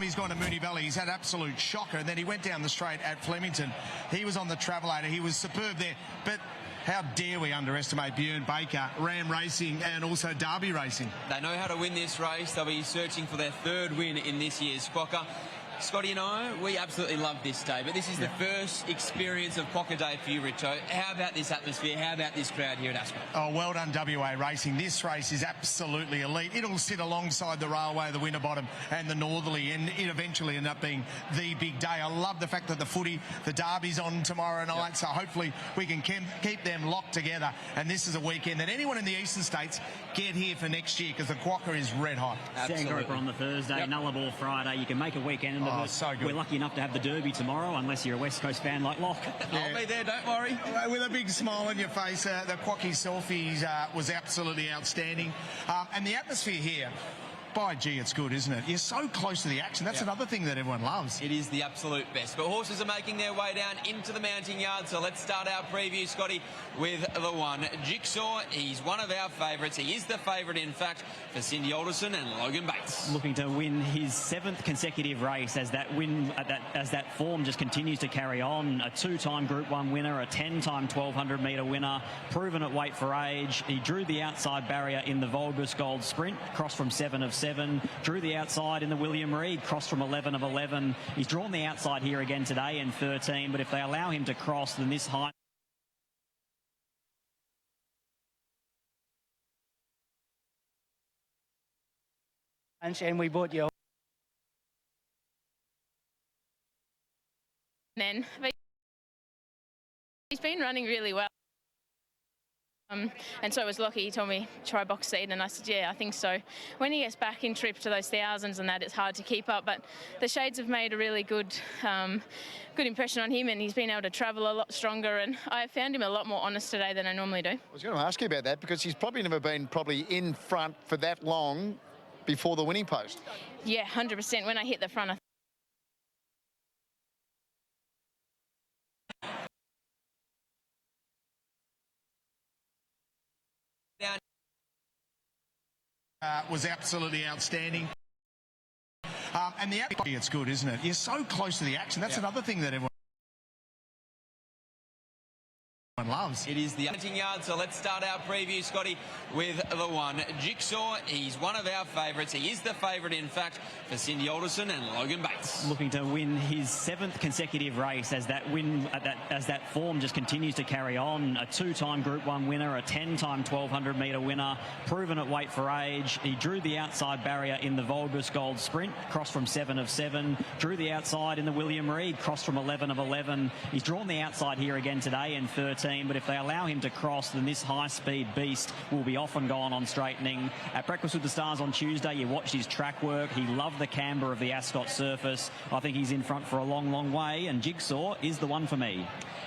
He's gone to Moonee Valley. He's had absolute shocker. And then he went down the straight at Flemington. He was on the Travelator. He was superb there. But how dare we underestimate Bjorn Baker, Ram Racing and also Derby Racing. They know how to win this race. They'll be searching for their third win in this year's Quokka. Scotty and I, we absolutely love this day, but this is the first experience of Quokka Day for you, Richo. How about this atmosphere? How about this crowd here at ASCOT? Oh, well done, WA Racing. This race is absolutely elite. It'll sit alongside the Railway, the Winterbottom and the Northerly, and it eventually end up being the big day. I love the fact that the footy, the Derby's on tomorrow night, so hopefully we can keep them locked together. And this is a weekend that anyone in the eastern states get here for next year, because the Quokka is red hot. Sandgroper on the Thursday, Nullarbor Friday. You can make a weekend of it. So good. We're lucky enough to have the Derby tomorrow, unless you're a West Coast fan like Locke. I'll be there, don't worry. With a big smile on your face, the Quokkie selfies was absolutely outstanding. And the atmosphere here, by gee, it's good, isn't it? You're so close to the action. That's another thing that everyone loves. It is the absolute best. But horses are making their way down into the mounting yard. So let's start our preview, Scotty, with the one. Jigsaw, he's one of our favourites. He is the favourite, in fact, for Cindy Alderson and Logan Bates. Looking to win his 7th consecutive race as that form just continues to carry on. A 2-time Group 1 winner, a 10-time 1200 metre winner, proven at weight for age. He drew the outside barrier in the Volbus Gold Sprint, crossed from 7 of 7, drew the outside in the William Reid, crossed from 11 of 11. He's drawn the outside here again today in 13, but if they allow him to cross, then this high and we bought your then he's been running really well. And so was Lockie. He told me try box seat, and I said, yeah, I think so. When he gets back in trip to those thousands and that, it's hard to keep up. But the shades have made a really good impression on him, and he's been able to travel a lot stronger. And I found him a lot more honest today than I normally do. I was going to ask you about that, because he's probably never been in front for that long before the winning post. Yeah, 100%. When I hit the front, was absolutely outstanding. And the atmosphere, it's good, isn't it? You're so close to the action. That's another thing that everyone loves. It is the mounting yard, so let's start our preview, Scotty, with the one. Jigsaw, he's one of our favourites. He is the favourite, in fact, for Cindy Alderson and Logan Bates. Looking to win his 7th consecutive race as that form just continues to carry on. A 2-time Group 1 winner, a 10-time 1200 metre winner, proven at weight for age. He drew the outside barrier in the Volbus Gold Sprint, crossed from 7 of 7, drew the outside in the William Reid, crossed from 11 of 11. He's drawn the outside here again today in 13. But if they allow him to cross, then this high-speed beast will be off and gone on straightening. At Breakfast with the Stars on Tuesday, you watched his track work. He loved the camber of the ASCOT surface. I think he's in front for a long, long way, and Jigsaw is the one for me.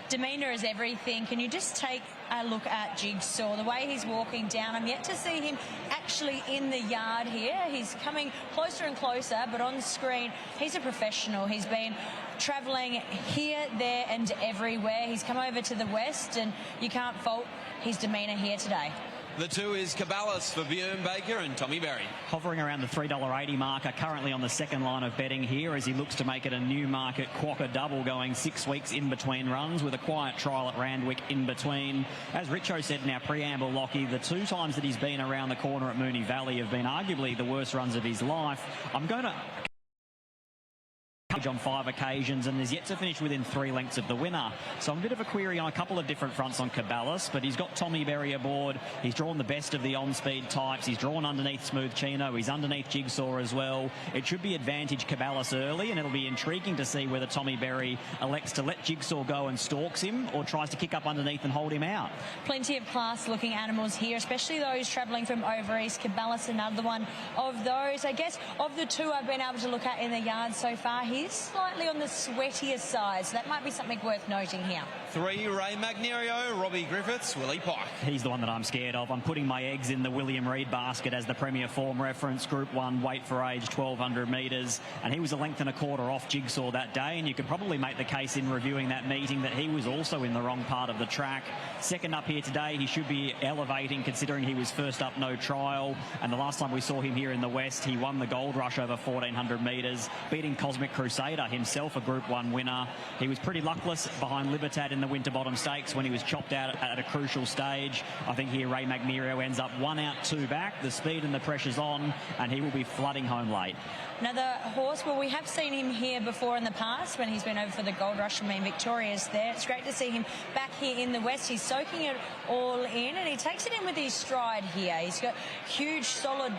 Demeanour is everything. Can you just take a look at Jigsaw? The way he's walking down, I'm yet to see him actually in the yard here. He's coming closer and closer, but on screen, he's a professional. He's been travelling here, there and everywhere. He's come over to the west, and you can't fault his demeanour here today. The 2 is Caballas for Bjorn Baker and Tommy Berry. Hovering around the $3.80 marker, currently on the second line of betting here as he looks to make it a new market Quokka double, going 6 weeks in between runs with a quiet trial at Randwick in between. As Richo said in our preamble, Lockie, the 2 times that he's been around the corner at Moonee Valley have been arguably the worst runs of his life. I'm going to on 5 occasions and is yet to finish within 3 lengths of the winner. So I'm a bit of a query on a couple of different fronts on Caballas, but he's got Tommy Berry aboard. He's drawn the best of the on-speed types. He's drawn underneath Smooth Chino. He's underneath Jigsaw as well. It should be advantage Caballas early, and it'll be intriguing to see whether Tommy Berry elects to let Jigsaw go and stalks him or tries to kick up underneath and hold him out. Plenty of class-looking animals here, especially those travelling from over east. Caballas, another one of those. I guess of the 2 I've been able to look at in the yard so far, he's is slightly on the sweatier side, so that might be something worth noting here. 3, Ray Magnerio, Robbie Griffiths, Willie Pike. He's the one that I'm scared of. I'm putting my eggs in the William Reid basket as the premier form reference. Group 1, weight for age, 1,200 metres. And he was a length and a quarter off Jigsaw that day. And you could probably make the case in reviewing that meeting that he was also in the wrong part of the track. Second up here today, he should be elevating considering he was first up no trial. And the last time we saw him here in the West, he won the Gold Rush over 1,400 metres, beating Cosmic Crusader, himself a Group 1 winner. He was pretty luckless behind Libertad in the Winterbottom Stakes when he was chopped out at a crucial stage. I think here Ray Magnerio ends up 1 out, 2 back. The speed and the pressure's on, and he will be flooding home late. Another horse, well, we have seen him here before in the past when he's been over for the Gold Rush and been victorious there. It's great to see him back here in the West. He's soaking it all in, and he takes it in with his stride here. He's got huge, solid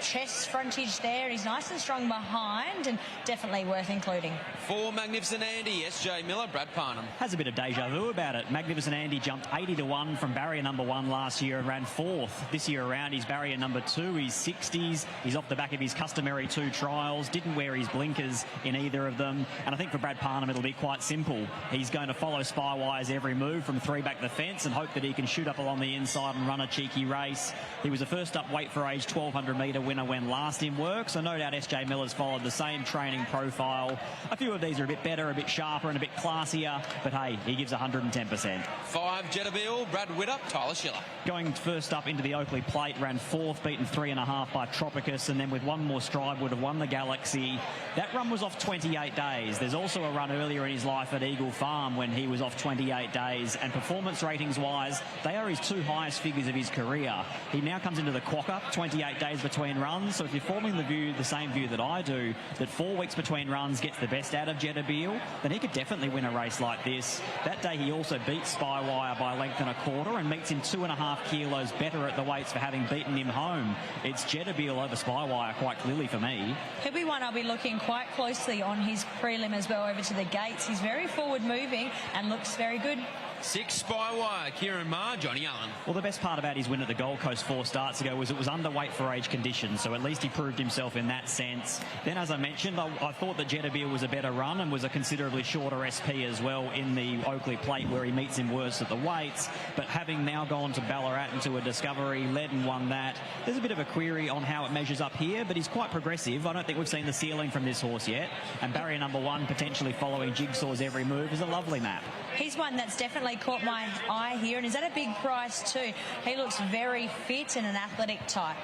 chest frontage there. He's nice and strong behind, and definitely worth including. 4, Magnificent Andy, SJ Miller, Brad Parnham. Has a bit of deja vu about it. Magnificent Andy jumped 80 to 1 from barrier number 1 last year and ran 4th. This year around, he's barrier number 2. He's 60s. He's off the back of his customary 2 trials. Didn't wear his blinkers in either of them. And I think for Brad Parnham, it'll be quite simple. He's going to follow Spywire's every move from 3 back the fence and hope that he can shoot up along the inside and run a cheeky race. He was a first up weight for age 1,200 metre winner when last in work, so no doubt SJ Miller's followed the same training profile. A few of these are a bit better, a bit sharper and a bit classier, but hey, he gives 110%. 5, Jetabil, Brad Widdup, Tyler Schiller. Going first up into the Oakley Plate, ran 4th, beaten 3.5 by Tropicus, and then with one more stride would have won the Galaxy. That run was off 28 days. There's also a run earlier in his life at Eagle Farm when he was off 28 days, and performance ratings wise, they are his 2 highest figures of his career. He now comes into the Quokka, 28 days between runs, so if you're forming the same view that I do, that 4 weeks between runs gets the best out of Jetabil, then he could definitely win a race like this. That day he also beats Spywire by a length and a quarter and meets him 2.5 kilos better at the weights for having beaten him home. It's Jetabil over Spywire quite clearly for me. He'll be one I'll be looking quite closely on his prelim as well over to the gates. He's very forward moving and looks very good. 6, Spywire, Kieran Maher, Johnny Allen. Well, the best part about his win at the Gold Coast 4 starts ago was it was underweight for age conditions, so at least he proved himself in that sense. Then, as I mentioned, I thought that Jetabil was a better run and was a considerably shorter SP as well in the Oakley Plate where he meets him worse at the weights. But having now gone to Ballarat into a Discovery, led and won that, there's a bit of a query on how it measures up here, but he's quite progressive. I don't think we've seen the ceiling from this horse yet. And barrier number 1, potentially following Jigsaw's every move, is a lovely map. He's one that's definitely caught my eye here, and is at a big price too. He looks very fit and an athletic type.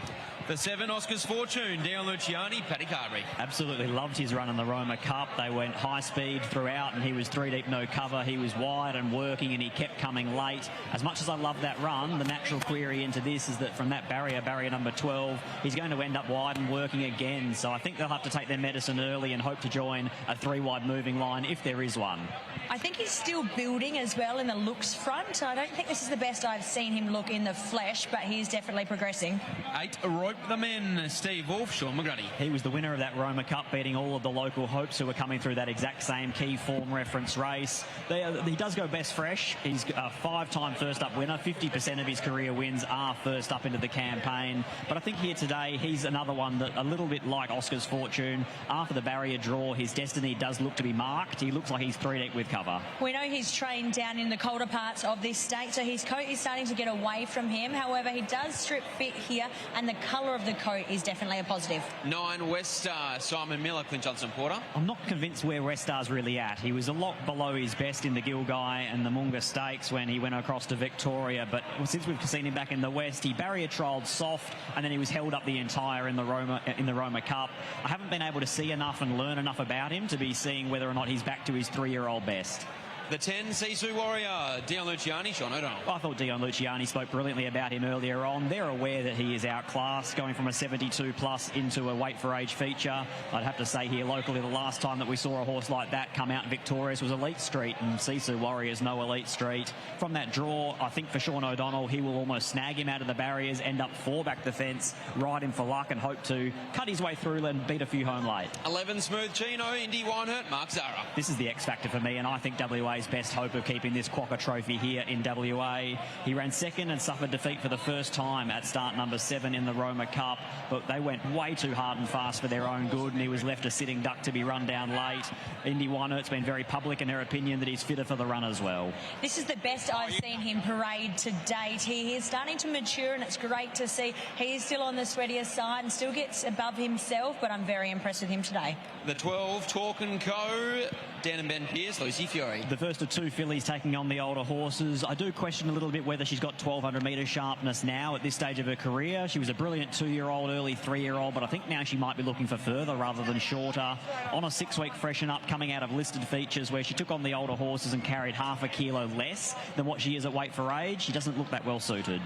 The 7, Oscar's Fortune, Dion Luciani, Paddy Carberry. Absolutely loved his run in the Roma Cup. They went high speed throughout and he was 3 deep, no cover. He was wide and working and he kept coming late. As much as I love that run, the natural query into this is that from that barrier number 12, he's going to end up wide and working again. So I think they'll have to take their medicine early and hope to join a 3-wide moving line if there is one. I think he's still building as well in the looks front. I don't think this is the best I've seen him look in the flesh, but he is definitely progressing. 8, Rope the Men, Steve Wolf, Sean McGrady. He was the winner of that Roma Cup, beating all of the local hopes who were coming through that exact same key form reference race. He does go best fresh. He's a 5-time first up winner. 50% of his career wins are first up into the campaign. But I think here today, he's another one that a little bit like Oscar's Fortune. After the barrier draw, his destiny does look to be marked. He looks like he's 3 deep with cover. We know he's trained down in the colder parts of this state, so his coat is starting to get away from him. However, he does strip fit here, and the colour of the coat is definitely a positive. 9, West Star, Simon Miller, Clint Johnson-Porter. I'm not convinced where West Star's really at. He was a lot below his best in the Gilgai and the Moonga Stakes when he went across to Victoria, but since we've seen him back in the West, he barrier trialled soft and then he was held up the entire in the Roma Cup. I haven't been able to see enough and learn enough about him to be seeing whether or not he's back to his 3-year-old best. The 10, Sisu Warrior, Dion Luciani, Sean O'Donnell. I thought Dion Luciani spoke brilliantly about him earlier on. They're aware that he is outclassed, going from a 72 plus into a weight for age feature. I'd have to say here locally, the last time that we saw a horse like that come out victorious was Elite Street, and Sisu Warrior's no Elite Street. From that draw, I think for Sean O'Donnell, he will almost snag him out of the barriers, end up 4 back the fence, ride him for luck and hope to cut his way through and beat a few home late. 11, Smooth Chino, Indy Winehurt, Mark Zara. This is the X factor for me, and I think WA WA's best hope of keeping this Quokka trophy here in WA. He ran second and suffered defeat for the first time at start number 7 in the Roma Cup, but they went way too hard and fast for their own good, and he was left a sitting duck to be run down late. Indy One, it's been very public in her opinion that he's fitter for the run as well. This is the best I've seen him parade to date. He is starting to mature, and it's great to see. He is still on the sweatier side and still gets above himself, but I'm very impressed with him today. The 12, Talk and Co. Dan and Ben Pearce, Lucy Fury. The first of 2 fillies taking on the older horses. I do question a little bit whether she's got 1200 metre sharpness now at this stage of her career. She was a brilliant 2-year-old, early 3-year-old, but I think now she might be looking for further rather than shorter. On a 6-week freshen up coming out of listed features where she took on the older horses and carried half a kilo less than what she is at weight for age, she doesn't look that well suited.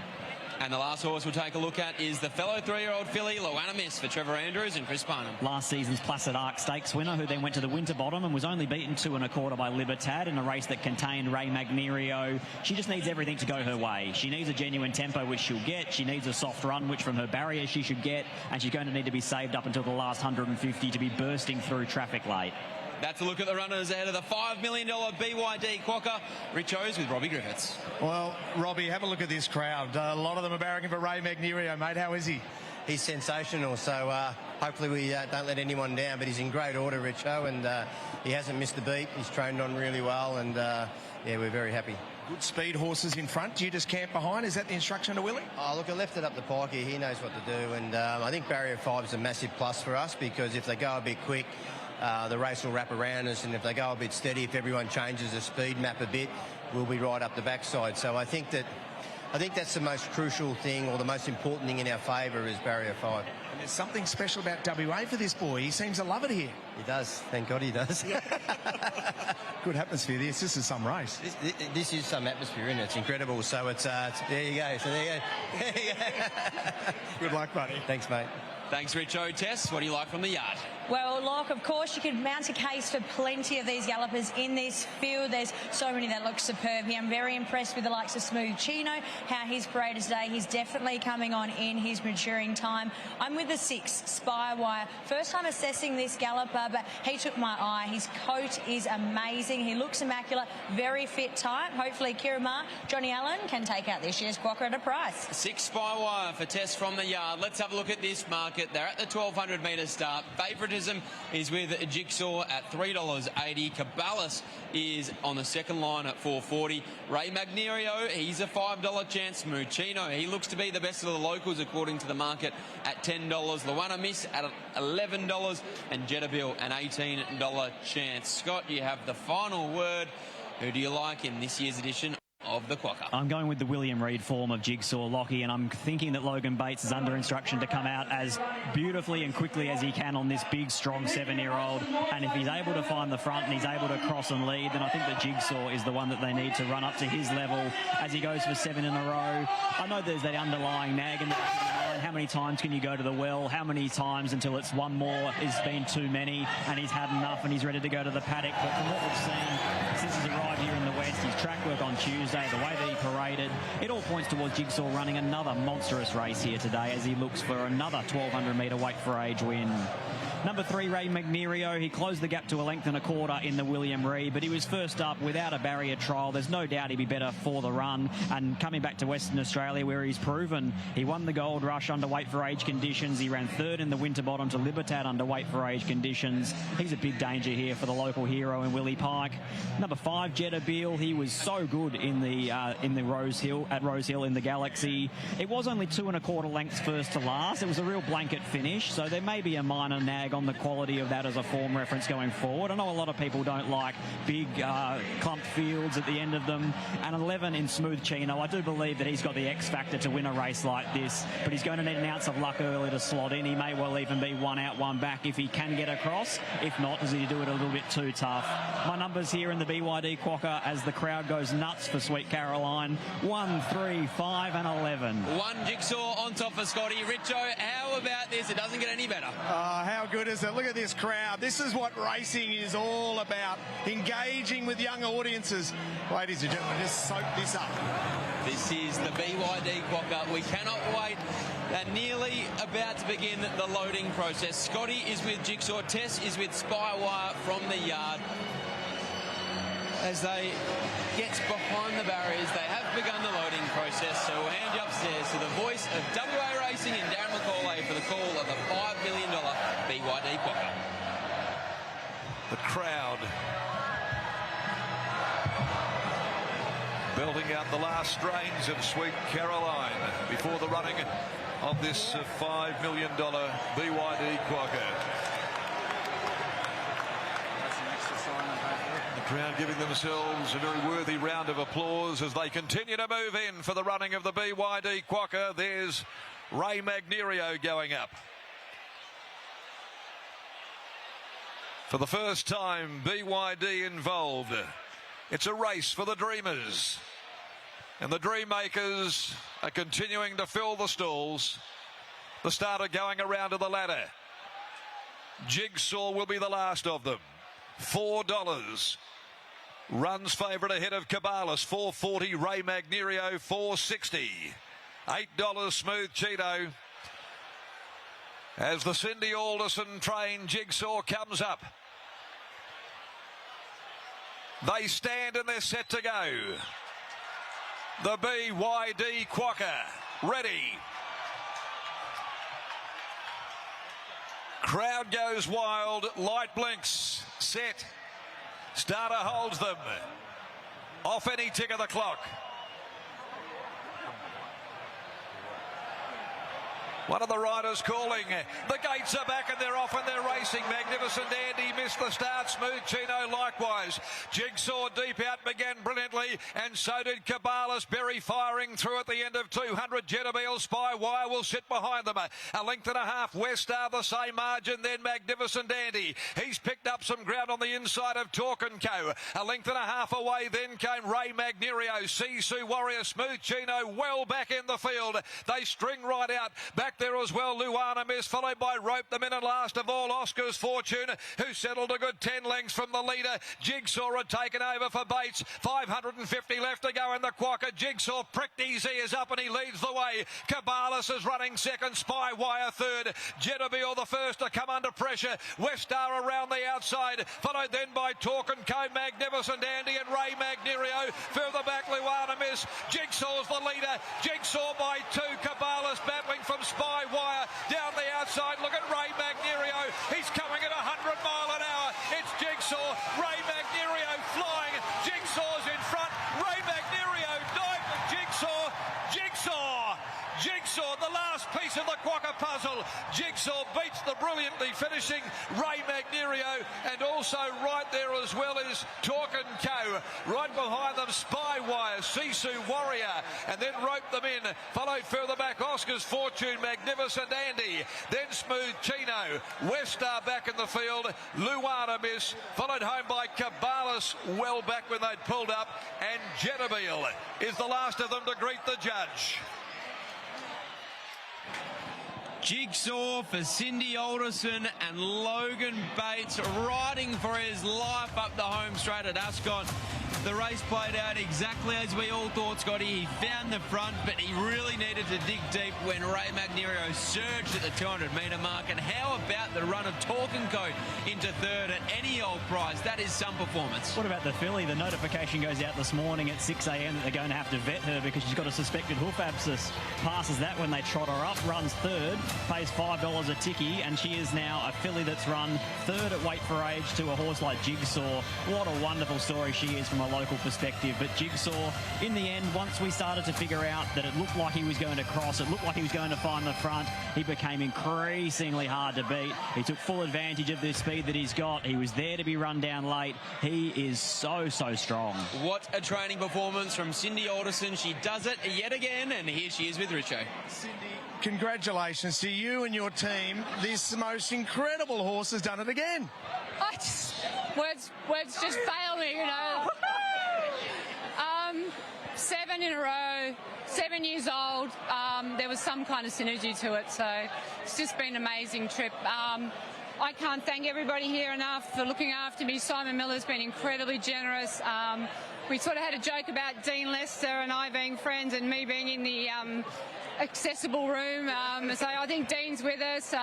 And the last horse we'll take a look at is the fellow 3-year-old filly, Loanna Miss, for Trevor Andrews and Chris Parnham. Last season's Placid Arc Stakes winner, who then went to the Winterbottom and was only beaten 2 1/4 by Libertad in a race that contained Ray Magnerio. She just needs everything to go her way. She needs a genuine tempo, which she'll get. She needs a soft run, which from her barrier she should get. And she's going to need to be saved up until the last 150 to be bursting through traffic late. That's a look at the runners ahead of the $5 million BYD Quokka. Richos with Robbie Griffiths. Well, Robbie, have a look at this crowd. A lot of them are barracking for Ray Magnerio, mate. How is he? He's sensational, so hopefully we don't let anyone down, but he's in great order, Richo, and he hasn't missed a beat. He's trained on really well, and yeah, we're very happy. Good speed horses in front. Do you just camp behind? Is that the instruction to Willie? Oh, look, I left it up to Pikey. He knows what to do, and I think barrier 5 is a massive plus for us, because if they go a bit quick, the race will wrap around us, and if they go a bit steady, if everyone changes the speed map a bit, we'll be right up the backside. So I think that's the most crucial thing, or the most important thing in our favour, is barrier 5. And there's something special about WA for this boy. He seems to love it here. He does. Thank God he does. Good atmosphere. This is some race. This is some atmosphere, isn't it? It's incredible. So it's there you go. So there you go. Good luck, buddy. Thanks, mate. Thanks, Richo. Tess, what do you like from the yard? Well, Locke, of course, you could mount a case for plenty of these gallopers in this field. There's so many that look superb here. I'm very impressed with the likes of Smooth Chino, how he's paraded today. He's definitely coming on in his maturing time. I'm with the 6, Spywire. First time assessing this galloper, but he took my eye. His coat is amazing. He looks immaculate, very fit type. Hopefully, Kirima, Johnny Allen can take out this year's Quokka at a price. 6 Spywire for Tess from the yard. Let's have a look at this market. They're at the 1200 metre start. Favoritism is with Jigsaw at $3.80. Caballas is on the second line at $4.40. Ray Magnerio, he's a $5 chance. Muccino, he looks to be the best of the locals according to the market at $10. Loanna Miss at $11 and Jetabil an $18 chance. Scott, you have the final word. Who do you like in this year's edition of the Quokka? I'm going with the William Reid form of Jigsaw, Lockie, and I'm thinking that Logan Bates is under instruction to come out as beautifully and quickly as he can on this big, strong 7-year-old. And if he's able to find the front and he's able to cross and lead, then I think that Jigsaw is the one that they need to run up to his level as he goes for 7 in a row. I know there's that underlying nag in the back of the mind. How many times can you go to the well? How many times until it's one more has been too many and he's had enough and he's ready to go to the paddock? But from what we've seen since he's arrived here in the West, his track work on Tuesday, the way that he paraded, it all points towards Jigsaw running another monstrous race here today as he looks for another 1200 metre weight for age win. Number 3, Ray Magnerio, he closed the gap to a length and a quarter in the William Reid, but he was first up without a barrier trial. There's no doubt he'd be better for the run, and coming back to Western Australia where he's proven he won the Gold Rush under weight for age conditions. He ran 3rd in the Winterbottom to Libertad under weight for age conditions. He's a big danger here for the local hero in Willie Pike. Number 5, Jetabil, he was so good in the Rose Hill in the Galaxy. It was only 2 1/4 lengths first to last. It was a real blanket finish, so there may be a minor nag on the quality of that as a form reference going forward. I know a lot of people don't like big clumped fields at the end of them. And 11 in Smooth Chino, I do believe that he's got the X factor to win a race like this, but he's going to need an ounce of luck early to slot in. He may well even be 1 out, 1 back if he can get across. If not, does he do it a little bit too tough? My numbers here in the BYD Quokka as the crowd goes nuts for Sweet Caroline: 1, 3, 5 and 11. 1 Jigsaw on top of Scotty. Richo, how about this? It doesn't get any better. How good is it? Look at this crowd. This is what racing is all about. Engaging with young audiences. Ladies and gentlemen, just soak this up. This is the BYD Quokka. We cannot wait. They're nearly about to begin the loading process. Scotty is with Jigsaw. Tess is with Spywire from the yard. as they get behind the barriers. They have begun the loading process, so we'll hand you upstairs to the voice of WA Racing and Darren McCauley for the call of the $5 million BYD Quokka. The crowd belting out the last strains of Sweet Caroline before the running of this $5 million BYD Quokka. The crowd giving themselves a very worthy round of applause as they continue to move in for the running of the BYD Quokka. There's Ray Magnerio going up. For the first time, BYD involved. It's a race for the dreamers. And the dream makers are continuing to fill the stalls. The starter going around to the ladder. Jigsaw will be the last of them. $4. Runs favourite ahead of Cabalas. $4.40. Ray Magnerio. $4.60. $8 Smooth Cheeto. As the Cindy Alderson train Jigsaw comes up. They stand and they're set to go. The BYD Quokka ready. Crowd goes wild. Light blinks. Set. Starter holds them. Off any tick of the clock. One of the riders calling. The gates are back and they're off and they're racing. Magnificent Andy missed the start. Smooth Chino likewise. Jigsaw deep out began brilliantly, and so did Cabalas. Berry firing through at the end of 200. Jetterbill Spywire will sit behind them. A length and a half. West Star the same margin. Then Magnificent Andy. He's picked up some ground on the inside of Talk & Co. A length and a half away. Then came Ray Magnerio. Sisu Warrior. Smooth Chino well back in the field. They string right out. Back there as well, Luana Miss, followed by Rope the Minute. Last of all, Oscar's Fortune, who settled a good 10 lengths from the leader. Jigsaw had taken over for Bates. 550 left to go in the Quokka. Jigsaw pricked his ears up and he leads the way. Cabalas is running second. Spywire third. Jetterbill the first to come under pressure. West Star around the outside, followed then by Talk & Co. Magnificent Andy and Ray Magnerio. Further back, Luana Miss. Jigsaw's the leader. Jigsaw by 2. Cabalas battling from Spywire down the outside. Look at Ray Magnerio. He's coming at 100 mile an hour. It's Jigsaw. Ray Magnerio flying. Jigsaw's in front. Ray Magnerio dive with Jigsaw. Jigsaw, the last piece of the Quokka puzzle. Jigsaw beats the brilliantly finishing Ray Magnerio, and also right there as well is Talk & Co. Right behind them, Spywire, Sisu Warrior, and then Rope them in. Followed further back, Oscar's Fortune, Magnificent Andy, then Smooth Chino. West Star back in the field, Luana Miss, followed home by Cabalas, well back when they'd pulled up, and Jetterbill is the last of them to greet the judge. Jigsaw for Cindy Alderson and Logan Bates riding for his life up the home straight at Ascot. The race played out exactly as we all thought, Scotty. He found the front, but he really needed to dig deep when Ray Magnerio surged at the 200-metre mark. And how about the run of Talk & Co. into third at any old price? That is some performance. What about the filly? The notification goes out this morning at 6 a.m. that they're going to have to vet her because she's got a suspected hoof abscess. Passes that when they trot her up, runs third, pays $5 a tickie, and she is now a filly that's run third at weight for age to a horse like Jigsaw. What a wonderful story she is from a local perspective. But Jigsaw, in the end, once we started to figure out that it looked like he was going to cross, it looked like he was going to find the front, he became increasingly hard to beat. He took full advantage of the speed that he's got. He was there to be run down late. He is so strong. What a training performance from Cindy Alderson. She does it yet again, and here she is with Richo. Cindy, congratulations to you and your team. This most incredible horse has done it again. Words just fail me, you know. 7 in a row, 7 years old. There was some kind of synergy to it, so it's just been an amazing trip. I can't thank everybody here enough for looking after me. Simon Miller's been incredibly generous. We sort of had a joke about Dean Lester and I being friends and me being in the accessible room. So I think Dean's with us.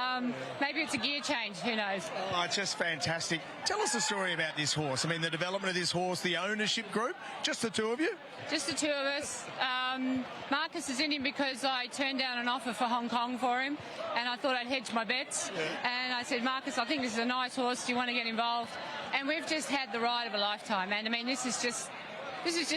Maybe it's a gear change, who knows? Oh, it's just fantastic. Tell us a story about this horse. I mean, the development of this horse, the ownership group, just the two of you? Just the two of us. Marcus is in him because I turned down an offer for Hong Kong for him and I thought I'd hedge my bets. And I said, Marcus, I think this is a nice horse. Do you want to get involved? And we've just had the ride of a lifetime. And I mean, this is just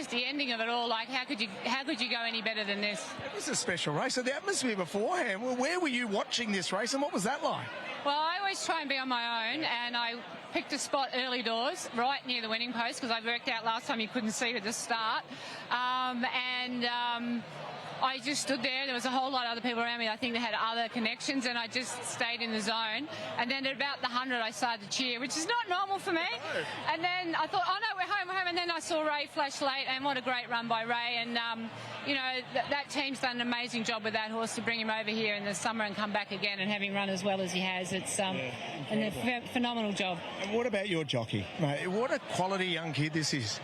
the ending of it all. Like, how could you go any better than this? It was a special race. So the atmosphere beforehand, well, where were you watching this race and what was that like? Well, I always try and be on my own, and I picked a spot early doors, right near the winning post, because I worked out last time you couldn't see at the start. I just stood there. There was a whole lot of other people around me. I think they had other connections, and I just stayed in the zone. And then at about the 100, I started to cheer, which is not normal for me. And then I thought, oh, no, we're home. And then I saw Ray flash late, and what a great run by Ray. And, you know, that team's done an amazing job with that horse to bring him over here in the summer and come back again and have him run as well as he has. It's a phenomenal job. And what about your jockey? Mate, what a quality young kid this is.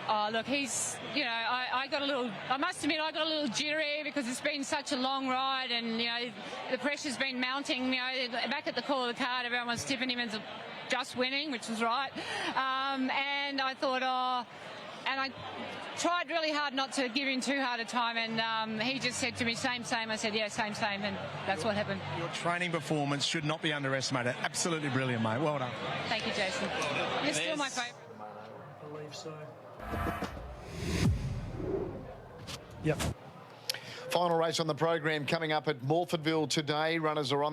Oh, look, he's, you know, I must admit, I got a little jittery because it's been such a long ride and, you know, the pressure's been mounting. You know, back at the call of the card, everyone was tipping him as just winning, which was right. And I thought, and I tried really hard not to give him too hard a time, and he just said to me, same. I said, yeah, same, and that's what happened. Your training performance should not be underestimated. Absolutely brilliant, mate. Well done. Thank you, Jason. You're still my favourite. I believe so. Yep. Final race on the program coming up at Morfordville today. Runners are on their